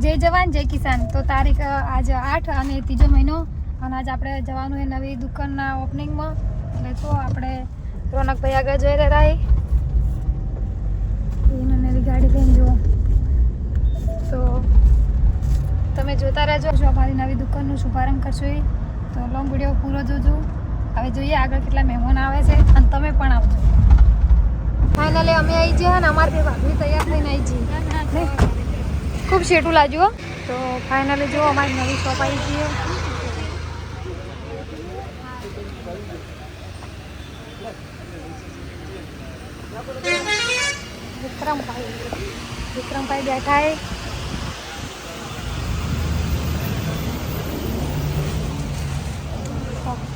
જય જવાન જય કિસાન. તો તારીખ આજ 8 અને ત્રીજો મહિનો અને આજ આપણે જવાનું છે નવી દુકાનના ઓપનિંગમાં. એટલે તો આપણે રોનકભાઈ આગળ જઈ રહ્યા એને નવી ગાડી લઈને જુઓ. તો તમે જોતા રહેજો. જો અમારી નવી દુકાનનો શુભારંભ કરશો એ તો લોંગ વિડીયો પૂરો જોજો. હવે જોઈએ આગળ કેટલા મહેમાન આવે છે અને તમે પણ આવજો. ફાઇનલી અમે આવી જઈએ ને અમારે બે ભાભી તૈયાર થઈને આવી જઈએ. ખૂબ શેઠું લાગ્યું. તો ફાઇનલી જો અમારી નવી શોપ આવી જઈએ. વિક્રમભાઈ બેઠા હે.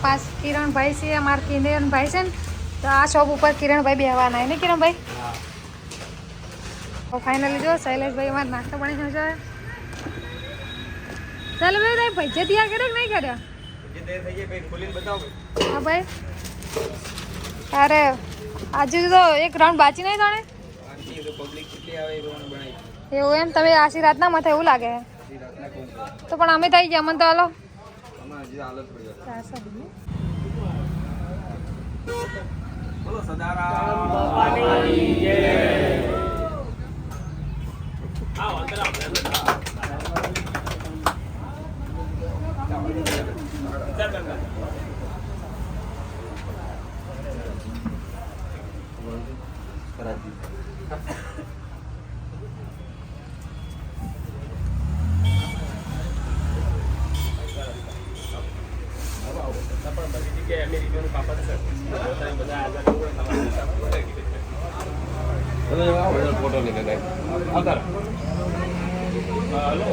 પાસ કિરણભાઈ છે અમારા કિરણભાઈ છે ને તો આ શોપ ઉપર કિરણભાઈ બેહવાના ને કિરણભાઈ. તો ફાઇનલી જો શૈલેષભાઈ અમારે નાસ્તો બની છે. ચાલો ભાઈ તારી ભજીયા તૈયાર કર્યા કે નહીં કર્યા? હા ભાઈ. અરે આજે તો એક રાઉન્ડ બાકી નહીં તાણે એવું એમ. તમે આશી રાતના મથે એવું લાગે તો પણ અમે થઈ ગયા મને તો હાલો. બોલો સદારામ બાપાની જય. આવો અંદર આવો.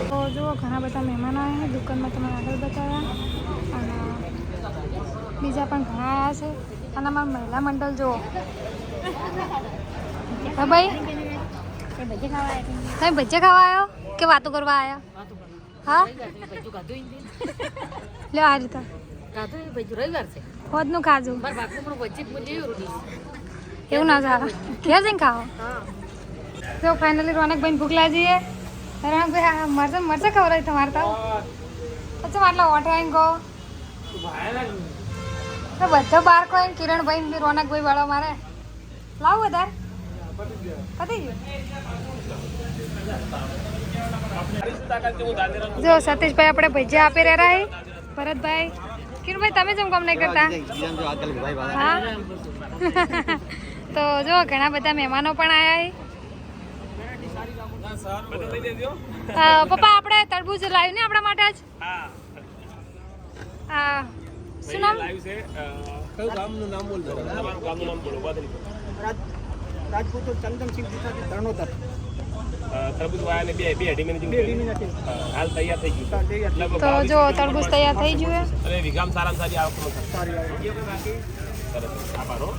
તો જુઓ ઘણા બધા મહેમાનો આવ્યા દુકાનમાં તમે આગળ બતાવ્યા અને બીજા પણ ઘણા આવ્યા છે. અને અમારું મહિલા મંડળ જુઓ. હા ભાઈ તમે ભજીયા ખાવા આવ્યો કે વાતો કરવા આવ્યા? હા લ્યો આ રીતે હોદનું ખાજું એવું ના ચાલે. ક્યાં જઈને ખાઓ? તો ફાઇનલી રોનકભાઈને ભૂખ લાગી છે. રોનકભાઈ મરચા મરચા ખવડાવી તમારે તો પછી આટલા ઓઠે આવીને કહો તો બધા બાર કહો કિરણભાઈ રોનકભાઈ વાળો મારે લાવો વધારે પતી ગયું. જો સતીશભાઈ આપણે ભજીયા આપી રહ્યા હે. ભરતભાઈ કિરણભાઈ તમે જેમ કામ નહીં કરતા. હા તો જો ઘણા બધા મહેમાનો પણ આવ્યા છે. પપ્પા આપણે તરબૂચ લાવ્યું ને આપણા માટે જ. હા શું નામ? કયું ગામનું નામ બોલો? તમારું ગામનું નામ બોલો. રાજપૂત ચંદનસિંહ ધર્ણોતર. તરબૂચ વાળાને બે અઢી મિનિટ હાલ તૈયાર થઈ ગયું. તો જો તરબૂચ તૈયાર થઈ ગયું. અને વિગામ સારામાં સારી આવક આભાર હો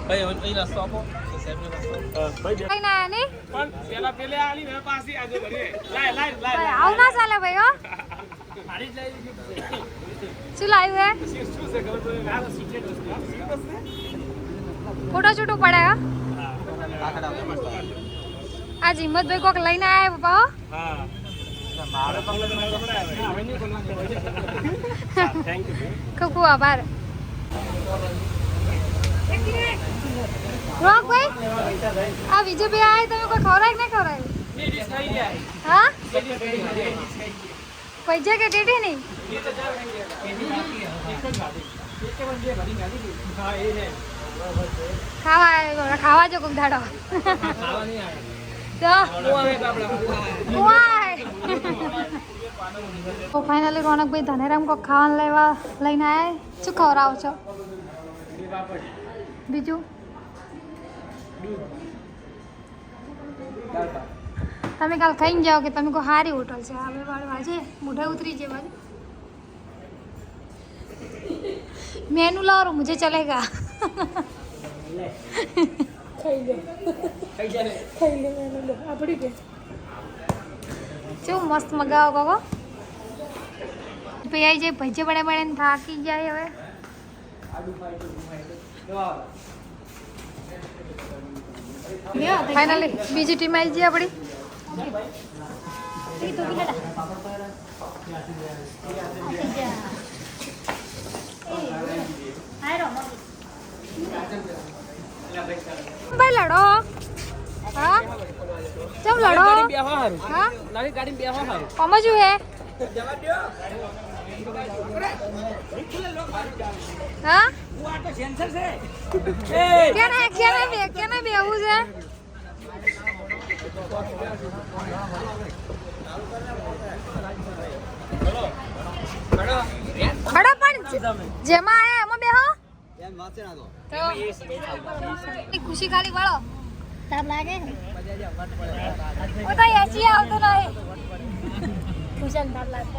ભાઈ. અહીં નાસ્તો આપો. કઈ ના ને પણ પેલા પેલે આલી ને પાછી આજે ભરે લાય લાય લાય આવ ના ચાલે ભાઈ. હો આડી જ લઈ શું લાવ્યું હે? શું છે ખબર તો આ સિક્રેટ વસ્તુ આ સિક્રેટ છે. ફોટો છૂટું પડે. આ હિંમતભાઈ કોક લઈને આવ્યા પપ્પા. હા મારે પગલે તો થેન્ક યુ. ખૂબ ખૂબ આભાર. રોનકભાઈ આ બીજું બે આવે તમે કોઈ ખવડાય કે નહીં ખવડાય? હા પૈસા કે ટેટી નહીં ખાવા જો કોક ધાડો તો ફાઇનલી રોનકભાઈ ધનેરામ કોક ખાવાનું લેવા લઈને આવ્યા. શું ખવડાવો છો? બીજું તમે કાલ ખાઈને જાઓ કે તમે કોઈ સારી હોટલ છે હવે વાળું આજે મોઢે ઉતરી જાય બાજુ મેનू लाओ मुझे चलेगा. શું મસ્ત મગાવો બાબા. પછી આવી જાય ભજે પડે પડે ને થાકી જાય. હવે ફાઇનલી બીજી ટીમ આવી ગઈ આપણી. એ તો બી લેડા ભાઈ લડો હા ચમ લડો હા નવી ગાડી બેહવા હારું સમજુ હે હા આ તો સેન્સર છે કેને બેહવું છે ખડો પણ જેમાં આયા એમાં બેહો એમ વાંચે ના તો ખુશી ખાલી વાળો તાર લાગે ઓ તો એસી આવતો નહીં ખુશન તાર લાગે